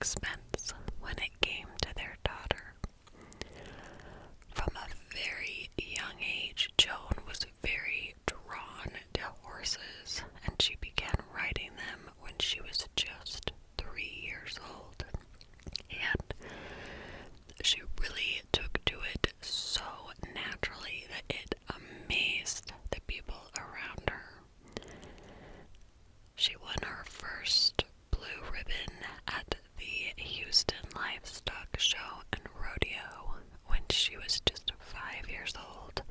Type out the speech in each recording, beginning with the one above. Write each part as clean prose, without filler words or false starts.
expense when it came to their daughter. From a very young age, Joan was very drawn to horses, and she began riding them when she was just 3 years old. And she really took to it so naturally that it amazed the people around her. She won her first blue ribbon at the Houston Livestock Show and Rodeo when she was just 5 years old,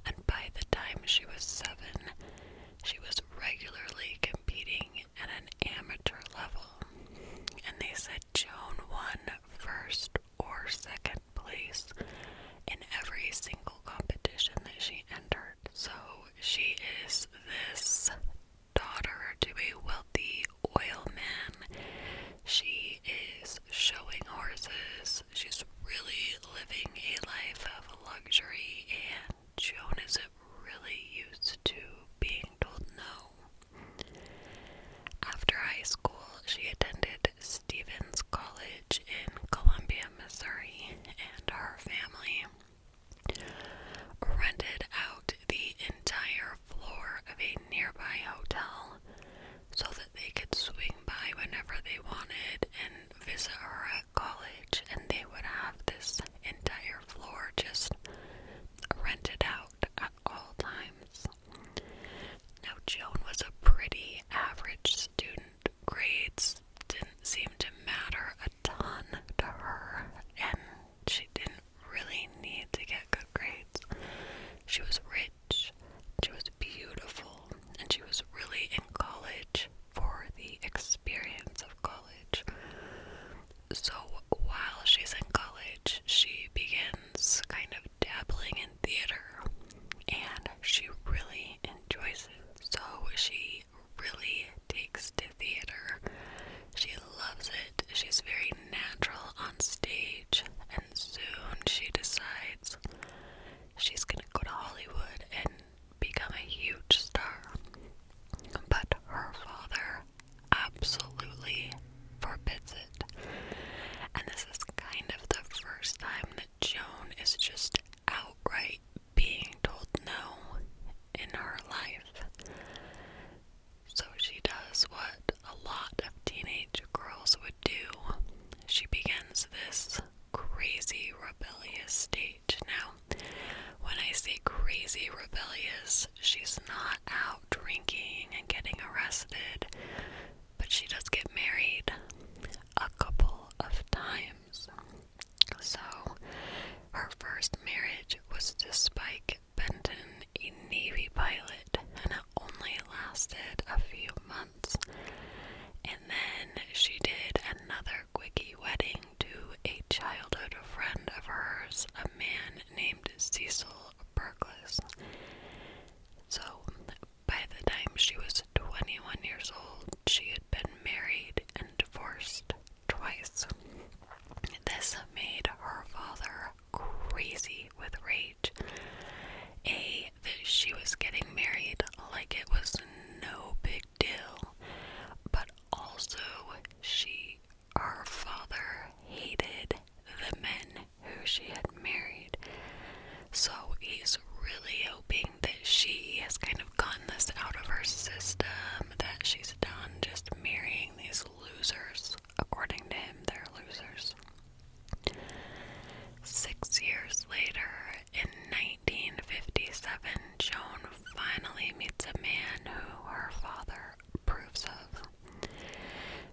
and by the time she was 7, she was regularly competing at an amateur level, and they said Joan won first or second place in every single competition that she entered. So she is this daughter to a wealthy oil man. She is showing horses. She's really living a life of luxury, and Joan isn't really used to being told no. After high school, she attended Stevens College in Columbia, Missouri, and her family rented out the entire floor of a nearby hotel so that they could swing by whenever they wanted and visit her at college, and they would have this entire floor just rented out at all times. Now, Joan was a pretty average student. Grades didn't seem to matter a ton to her, and she didn't really need to get good grades. She was rich, she was beautiful, and she was really in college for the experience of college. So while she's in college, she begins kind of dabbling in theater, and she really enjoys it. So she really takes to theater. She loves it. She's very natural on stage, and soon she decides she's gonna go to Hollywood and become a huge star. But her father absolutely forbids it. And this is kind of the first time that Joan is just outright being told no in her life. So she does what a lot of teenage girls would do. She begins this crazy rebellious stage. Now, when I say crazy rebellious, she's not out drinking and getting arrested, but she does get married a couple of times. So, her first marriage was to Spike Benton, a Navy pilot, and it only lasted a few months. And then she did another quickie wedding to a childhood friend of hers, a man named Cecil Burgess. So, by the time she was 21 years old, she had been married and divorced twice. This made her father crazy with rage. That she was getting married like it was no big deal, but also her father hated the men who she had married. So he's really hoping that she has kind of gotten this out of her system, that she's done just marrying these losers. According to him, they're losers. 6 years later, in 1957, Joan finally meets a man who her father approves of.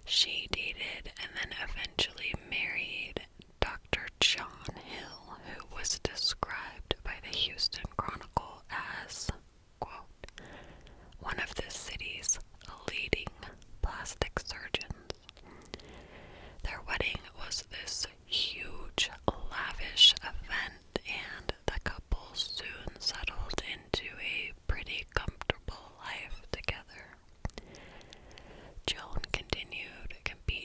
She dated and then eventually married Dr. Joan Hill, who was described by the Houston Chronicle as, quote, one of the city's leading plastic surgeons. Their wedding was this huge, lavish event, and the couple soon settled into a pretty comfortable life together. Joan continued competing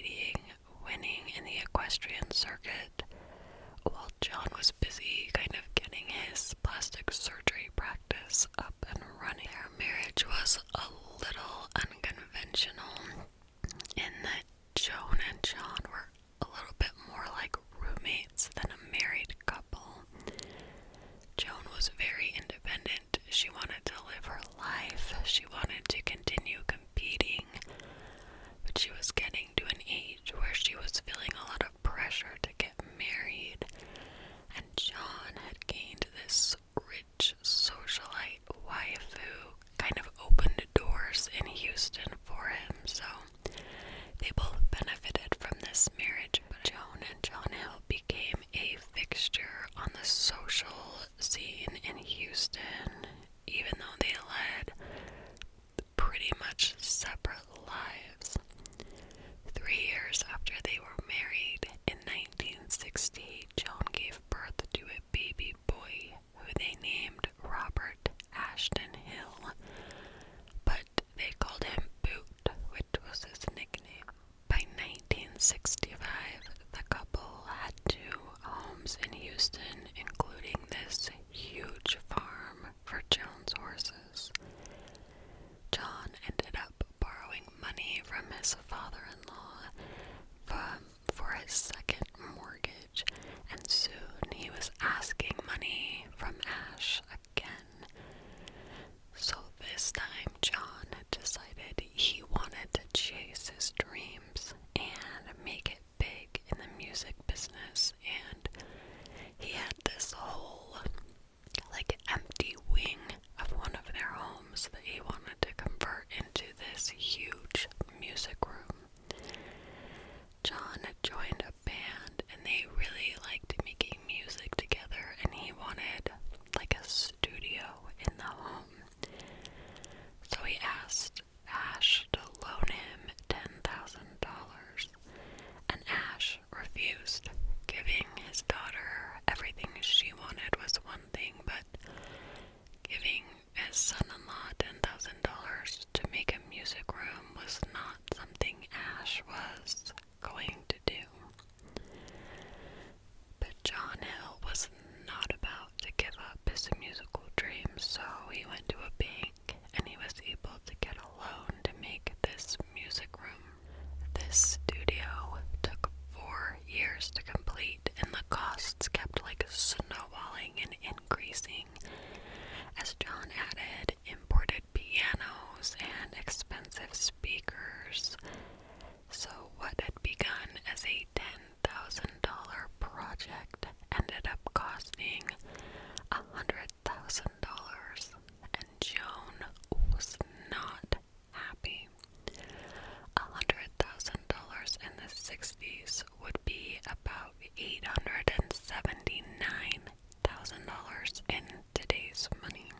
this marriage, but Joan and John Hill became a fixture on the social scene in Houston, even though they led pretty much separate lives. 3 years after they were married, in 1960, Joan gave birth to a baby boy who they named Robert Ashton Hill, but they called him Boot, which was his nickname. By 1965, the couple had 2 homes in Houston, including this huge farm for Joan's horses. John ended up borrowing money from his father-in-law for his second mortgage, and soon he was asking money from Ash again. So this time John decided he wanted to chase his dreams and make it big in the music business, and he had this whole empty wing of one of their homes that he wanted to convert into this huge music room. John joined a band and they really liked making music together, and he wanted a studio in the home. So he asked Ash to loan him $10,000, and Ash refused. Giving his daughter everything she wanted was one thing, but giving his son-in-law $10,000 to make a music room was not something Ash was going to do. But John Hill was not about to give up his musical dreams, so he went to a bank and he was able to get a loan to make this music room. This studio took 4 years to complete, and the costs kept snowballing and increasing as John added imported pianos and expensive speakers. So what had begun as a $10,000 project ended up costing $100,000, and Joan was not happy. $100,000 in the 60s would be about $879,000 in today's money.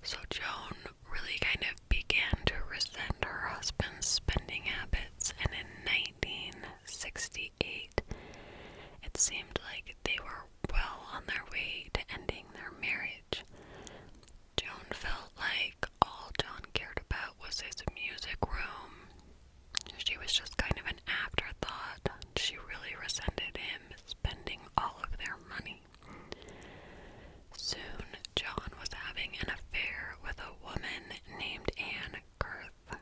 So Joan really kind of began to resent her husband's spending habits, and in 1968, it seemed like they were well on their way to ending their marriage. Joan felt like all John cared about was his music room. She was just kind of an afterthought. She really resented him spending all of their money. Soon, John was having an affair with a woman named Ann Kurth.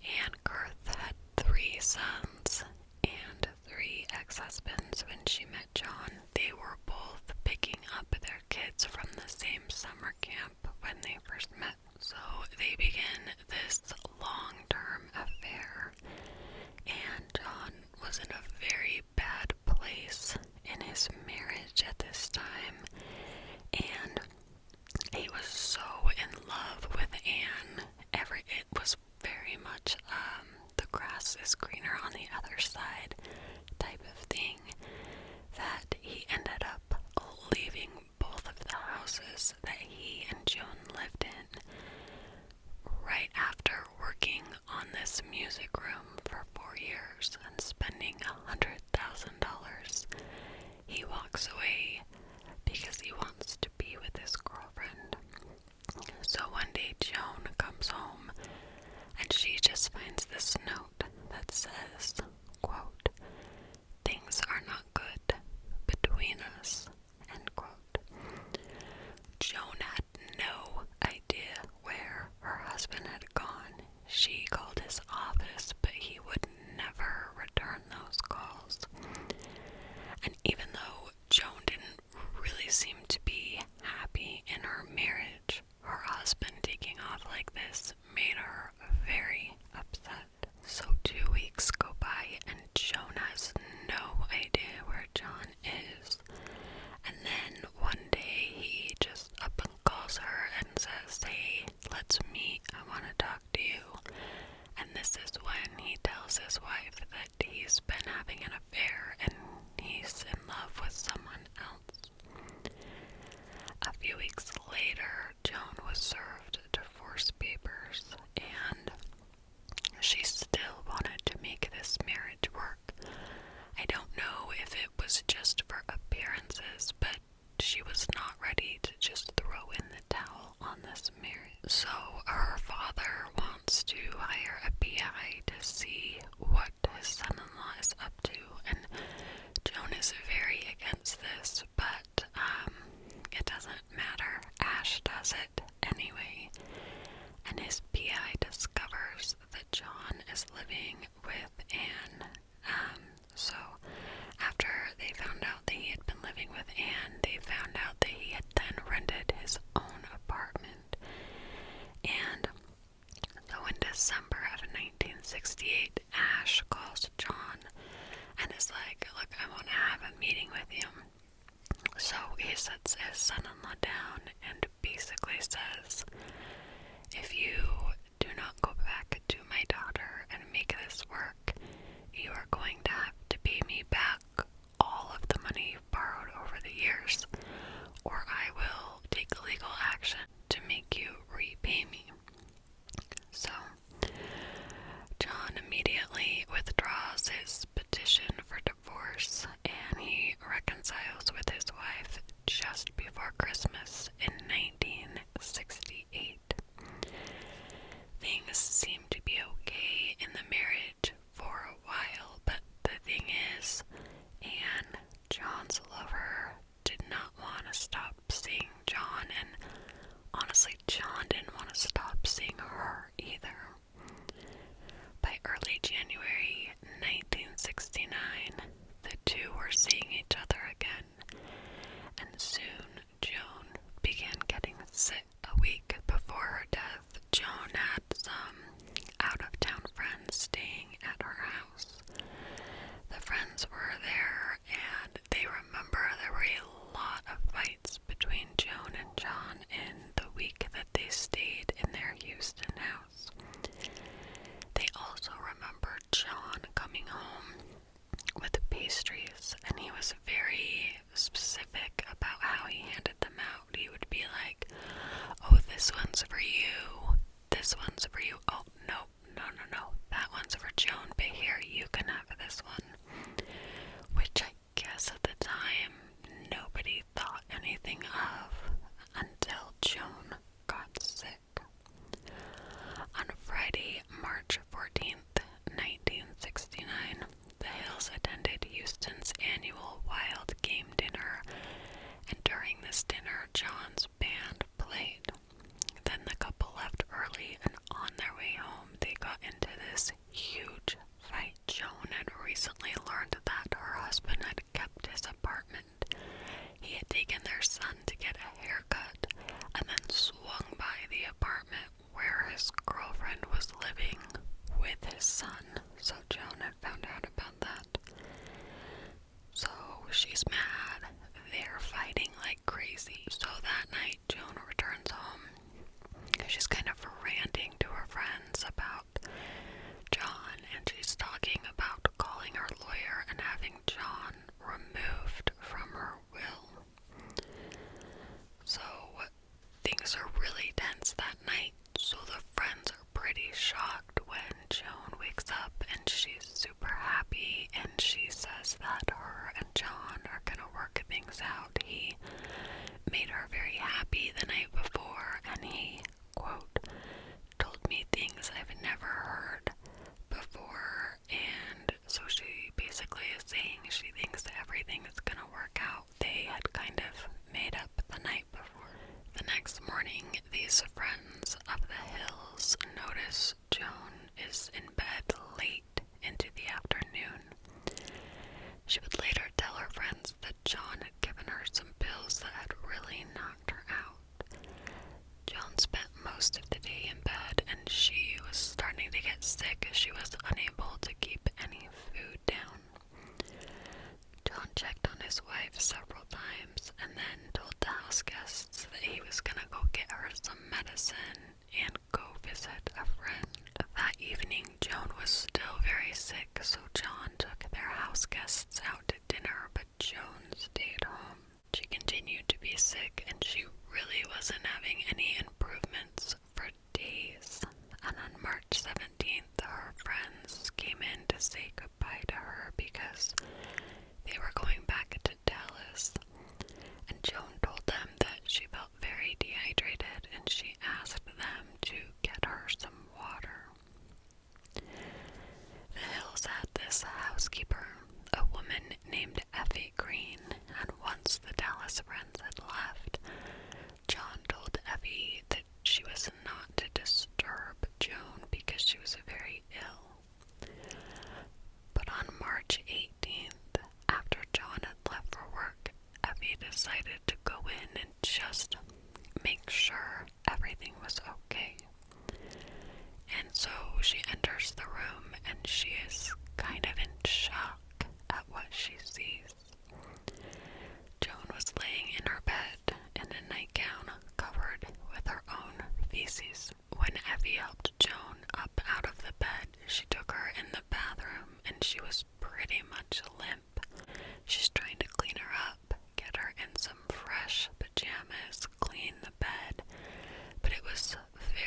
Ann Kurth had 3 sons and 3 ex-husbands when she met John. They were both picking up their kids from the same summer camp when they first met. So they began this long-term affair, and John was in a very bad place in his marriage at this time, and he was so in love with Anne. It was very much the grass is greener on the other side type of thing, that he ended up leaving both of the houses that he and Joan lived in. Right after working on this music room for 4 years and spending $100,000, he walks away because he wants to be with his girlfriend. So one day Joan comes home and she just finds this note that says, quote, "Things are not good between us," end quote. Joan had this marriage. So her father wants to hire a PI to see what his son-in-law is up to, and Joan is very against this, but it doesn't matter. Ash does it anyway, and his PI discovers that John is living with Anne. So after they found out that he had been living with Anne, they found out that he had then rented his own apartment. And so in December of 1968, Ash calls John and is like, look, I want to have a meeting with you. So he sits his son-in-law down and basically says, if you do not go back to my daughter and make this work, you are going to have to pay me back all of the money you've borrowed over the years, or I will take legal action to make you repay me. So John immediately withdraws his petition for divorce, and he reconciles with his wife just before Christmas in 1968. Things seem to be okay in the marriage for a while, but the thing is, Anne, John's lover, did not want to stop seeing John, and honestly, John didn't want to stop seeing her either. By early January 1969, the two were seeing each other again, and soon Joan began getting sick. A week before her death, Joan had some out-of-town friends staying at her house. The friends were there, and they remember there were a lot of fights between Joan and John in the week that they stayed in their Houston house. They also remember John coming home with pastries, and he was very specific about how he handed them out. He would be like, oh, this one's for you, this one's for you, oh, no, that one's for Joan, but here, you can have this one. Which I guess at the time, nobody thought anything of until Joan got sick. On Friday, March 14th, 1969, the Hills attended Houston's annual Wild Game dinner, and during this dinner, John's band played. Then the couple left early, and on their way home, they got into this huge fight. Joan had recently learned that her husband had kept his apartment. He had taken their son to get a haircut, and then swung by the apartment where his girlfriend was living with his son. So Joan had found out about that. So she's mad. They're fighting like crazy. So that night, Joan returns home. She's kind of ranting to her friends about John, and she's talking about calling her lawyer and having John removed from her will. So things are really tense that night. So the friends are pretty shocked when Joan wakes up, and she's super happy, and she says that her and John are gonna work things out. He made her very happy the night before, and he, quote, told me things I've never heard before, and so she basically is saying she thinks everything is gonna work out. They had kind of made up the night before. The next morning, these friends of the Hills notice Joan is in bed late into the afternoon. She would later tell her friends that John had given her some pills that had really knocked her out. Joan spent most of the day in bed, and she was starting to get sick as she was unable to keep any food down. John checked on his wife several times and then told the house guests that he was gonna go get her some medicine and go visit a friend. That evening, Joan was still very sick, so John took their house guests out to dinner, but Joan stayed home. She continued to be sick, and she really wasn't having any improvements for days. And on March 17th, her friends came in to say goodbye to her because they were going back to Dallas. And Joan told them that she felt very dehydrated, and she housekeeper, a woman named Effie Green, and once the Dallas friends had left, John told Effie that she was not to disturb Joan because she was very ill. But on March 18th, after John had left for work, Effie decided to go in and just make sure everything was okay. And so she enters the room and she is kind of in shock at what she sees. Joan was laying in her bed in a nightgown covered with her own feces. When Effie helped Joan up out of the bed, she took her in the bathroom and she was pretty much limp. She's trying to clean her up, get her in some fresh pajamas, clean the bed, but it was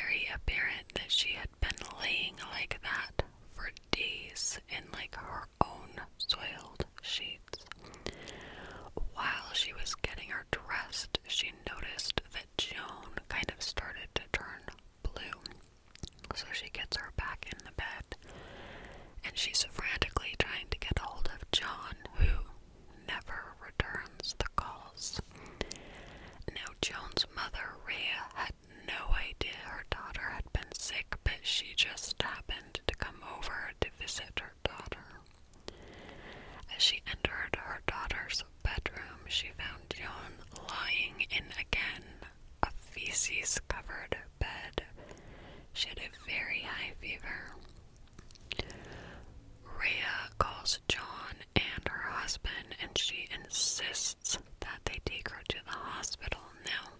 very apparent that she had been laying like that for days in like her own soiled sheets. While she was getting her dressed, she noticed that Joan kind of started to turn blue. So she gets her back in the bed, and she's frantically trying to get a hold of John, who never returns the calls. Now, Joan's mother, Rhea, had no idea her daughter had been sick, but she just happened to come over to visit her daughter. As she entered her daughter's bedroom, she found Joan lying in, again, a feces-covered bed. She had a very high fever. Rhea calls John and her husband, and she insists that they take her to the hospital. Now,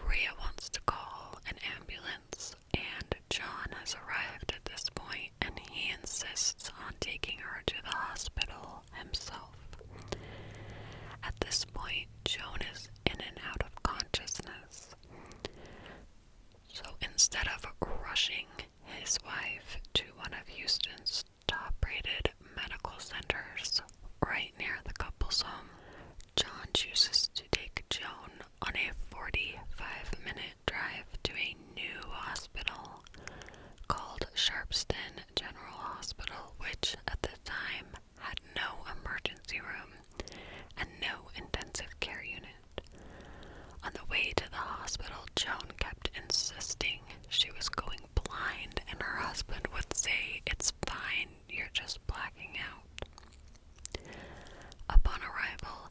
Rhea wants to call an ambulance, and John has arrived at this point, and he insists on taking her to the hospital himself. At this point, Joan is in and out of consciousness. So instead of rushing his wife to one of Houston's top-rated medical centers right near the couple's home, John chooses to take Joan on a 45-minute drive to a new hospital called Sharpston General Hospital, which at the time had no emergency room and no intensive care unit. On the way to the hospital, Joan kept insisting she was going blind, and her husband would say, "It's fine, you're just blacking out." Upon arrival,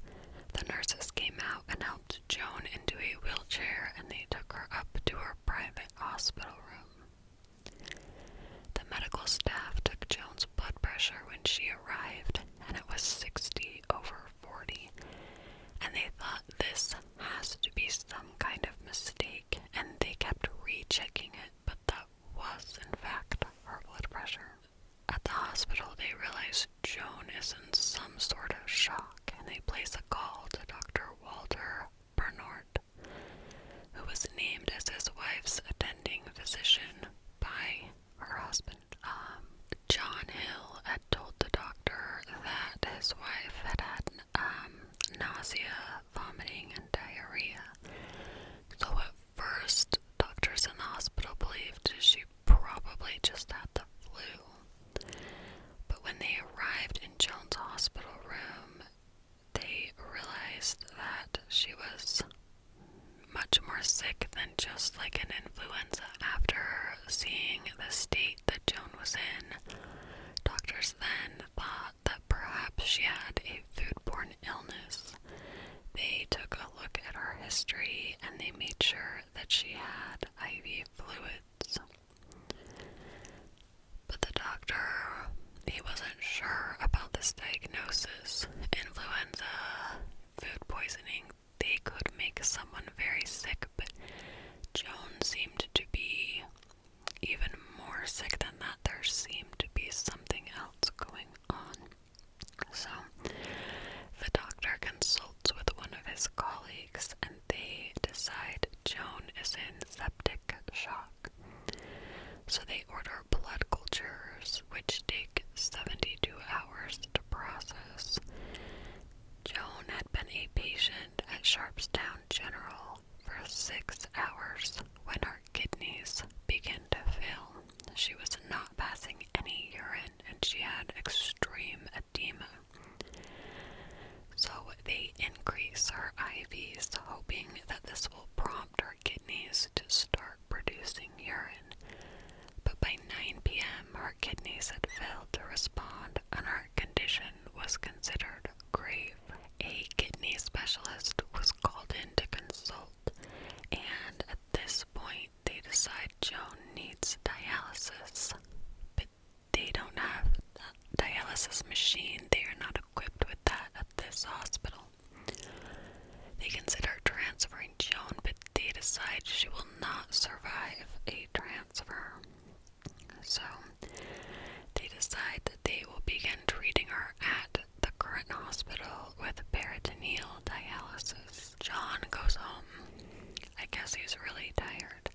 the nurses came out and helped Joan into a wheelchair, and they took her up to her private hospital room. The medical staff took Joan's blood pressure when she arrived, and it was 60/40, and they thought this has to be some kind of mistake, and they kept rechecking it, but that was in fact her blood pressure. At the hospital, they realize Joan is in some sort of shock, and they place a call to Dr. Walter Bernard, who was named as his wife's attending physician by her husband. John Hill had told the doctor that his wife had nausea, vomiting, and diarrhea. So at first, doctors in the hospital believed she probably just had the flu. But when they arrived in Joan's hospital room, they realized that she was much more sick than just like an influenza. After seeing the state that Joan was in, doctors then thought that perhaps she had a foodborne illness. They took a look at her history and they made sure that she had IV fluids. But the doctor, he wasn't sure about this diagnosis. Influenza, food poisoning, they could make someone very sick, but Joan seemed to be even more sick than that. There seemed to be something else going on. So the doctor consults with one of his colleagues, and they decide Joan is in septic shock. So they order blood cultures, which take 72 hours to process. Joan had been a patient at Sharpstown General for 6 hours when her kidney was considered grave. A kidney specialist was called in to consult, and at this point they decide Joan needs dialysis. But they don't have a dialysis machine. They are not equipped with that at this hospital. They consider transferring Joan, but they decide she will not survive a transfer. So they decide that they will begin treating her at the current hospital with peritoneal dialysis. John goes home. I guess he's really tired.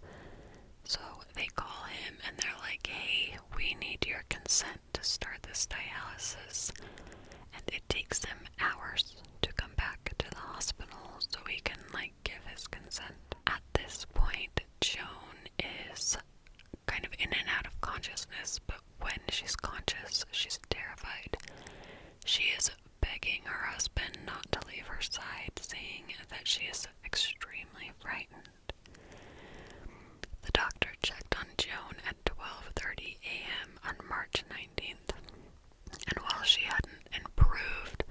So they call him and they're like, hey, we need your consent to start this dialysis. And it takes him hours to come back to the hospital so he can, give his consent. At this point, Joan is kind of in and out of consciousness, but when she's conscious, she's terrified. She is begging her husband not to leave her side, saying that she is extremely frightened. The doctor checked on Joan at 12:30 a.m. on March 19th, and while she hadn't improved,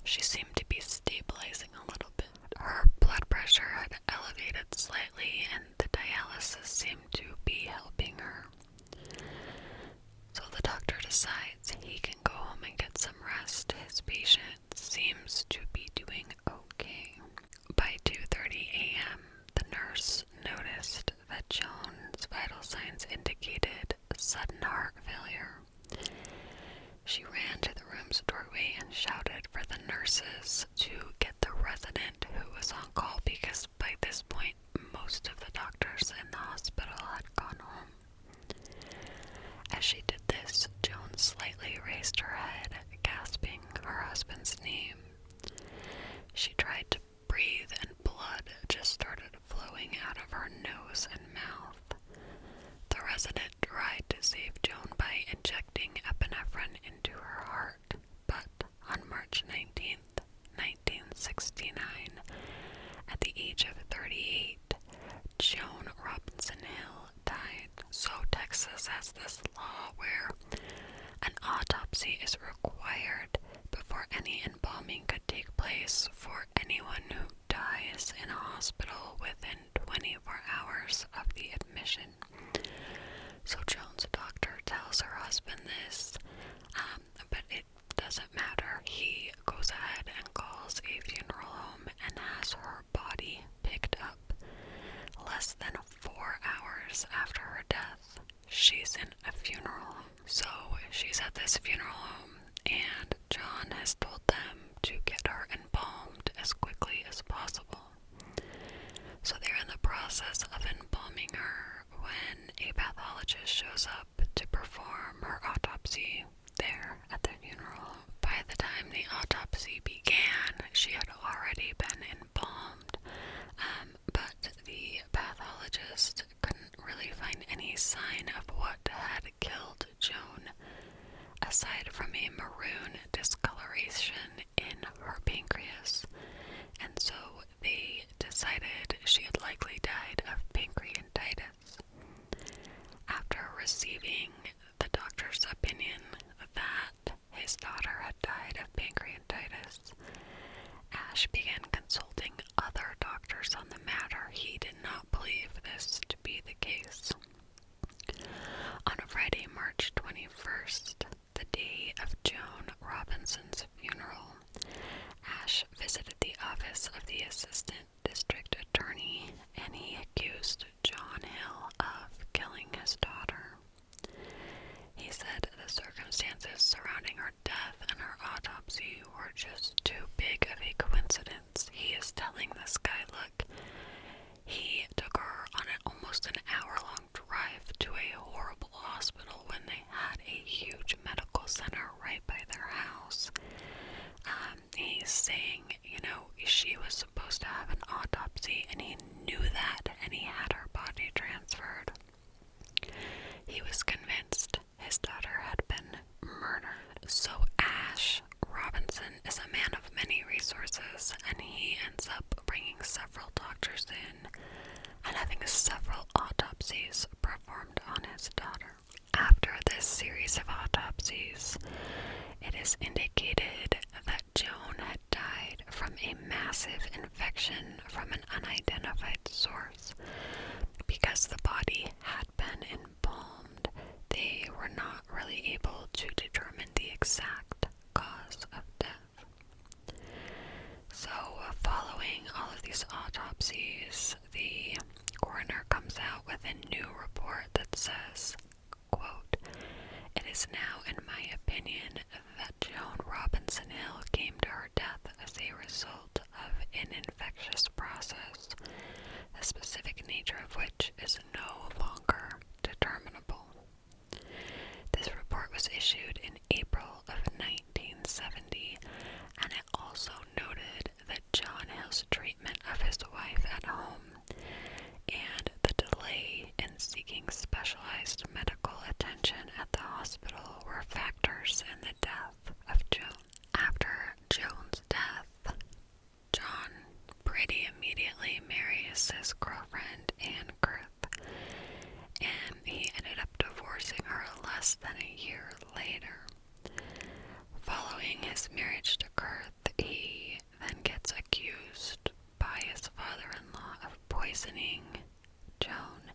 she seemed to be stabilizing a little bit. Her blood pressure had elevated slightly, and the dialysis seemed to be helping her. So the doctor decides he can go home and get some rest. His patient seems to be doing okay. By 2:30 a.m., the nurse noticed that Joan's vital signs indicated sudden heart failure. She ran to the room's doorway and shouted for the nurses to get the resident who was on call, because by this point, most of the doctors in the hospital had gone home. As she did this, Joan slightly raised her head, gasping her husband's name. She tried to breathe and blood just started flowing out of her nose and mouth. The resident tried to save Joan by injecting epinephrine into her heart, but on March 19th, 1969, at the age of 38, Joan Robinson Hill died. So Texas has this law where an autopsy is required before any embalming could take place for anyone who dies in a hospital within 24 hours of the admission. So Joan's doctor tells her husband this, but it doesn't matter. He goes ahead and calls a funeral home and has her body picked up. Less than 4 hours after her death, she's in a funeral home. So she's at this funeral home, and John has told them to get her embalmed as quickly as possible. So they're in the process of embalming her when a pathologist shows up to perform her autopsy there at the funeral home. By the time the autopsy began, she had already been embalmed, but the pathologist couldn't really find any sign of what had killed Joan, aside from a maroon discoloration in her pancreas, and so they decided she had likely died of pancreatitis. After receiving the doctor's opinion that his daughter had died of pancreatitis, Ash began consulting other doctors on the matter. He did not believe this to be the case. On Friday, March 21st, the day of Joan Robinson's funeral, Ash visited the office of the assistant district attorney, and he accused John Hill of killing his daughter. He said the circumstances surrounding her death and her autopsy were just too big of a coincidence. He is telling this guy, look, he took her on almost an hour-long drive to a horrible hospital when they had a huge medical center right by their house. He's saying, she was supposed to have an autopsy, and he knew that, and he had her body transferred. He was convinced his daughter had been murdered. So Ash Robinson is a man of many resources, and he ends up bringing several doctors in and having several autopsies performed on his daughter. After this series of autopsies, It is indicated that Joan had died from a massive infection from an unidentified source. Because the body had been embalmed, they were not really able to determine the exact cause of death. So, following all of these autopsies, the coroner comes out with a new report that says, quote, "It is now, in my opinion, that Joan Robinson Hill came to her death as a result of an infectious process, the specific nature of which is no longer determinable." This report was issued in April of 1970, and it also noted that John Hill's treatment of his wife at home and the delay in seeking specialized medical attention at the hospital were factors in the death of Joan. After Joan's death, John pretty immediately marries his girlfriend, Anne Kurth, and he ended up divorcing her less than a year later. Following his marriage to Kurth, he then gets accused by his father-in-law of poisoning Joan,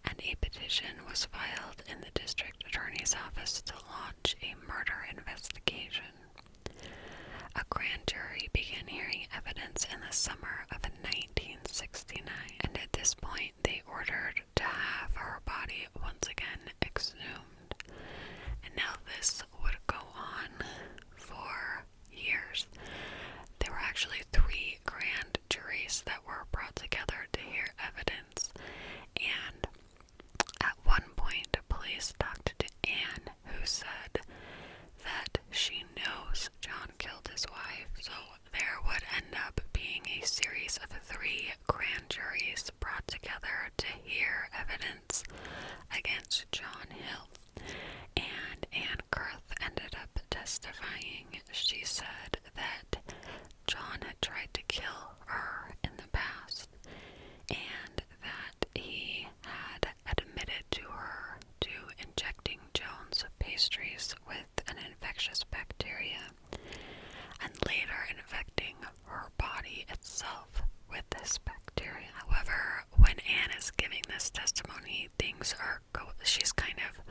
and a petition was filed in the district attorney's office to launch a murder investigation. A grand jury began hearing evidence in the summer of 1969, and at this point they ordered to have her body once again exhumed. And now this would go on for years. There were actually 3 grand juries that were brought together to hear evidence, and at one point police talked to Anne, who said that she knows John killed his wife. So there would end up being a series of 3 grand juries brought together to hear evidence against John Hill. And Anne Kurth ended up testifying. She said that John had tried to kill her in the past, and that he had admitted to her to injecting Joan's pastries with an infectious bacteria, and later infecting her body itself with this bacteria. However, when Anne is giving this testimony, she's kind of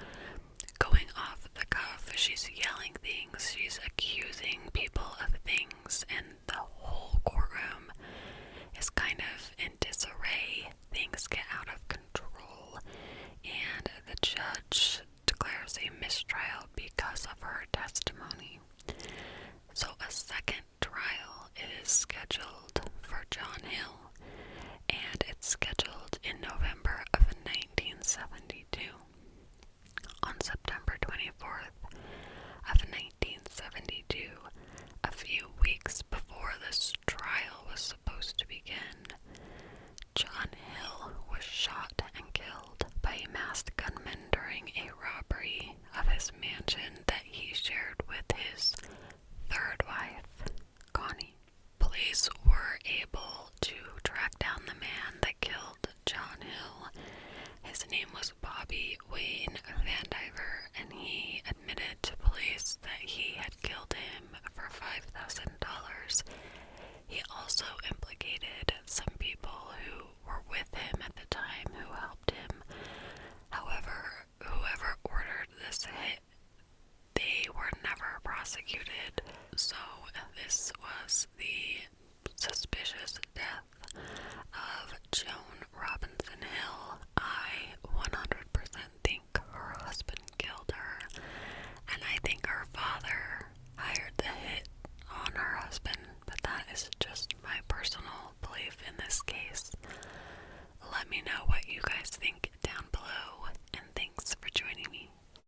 going off the cuff. She's yelling things, she's accusing people of things, and the whole courtroom is kind of in disarray. Things get out of control, and the judge declares a mistrial because of her testimony. So a second trial is scheduled for John Hill, and it's scheduled in November of 1972. On September 24th of 1972, a few weeks before this trial was supposed to begin, John Hill was shot and killed by a masked gunman during a robbery of his mansion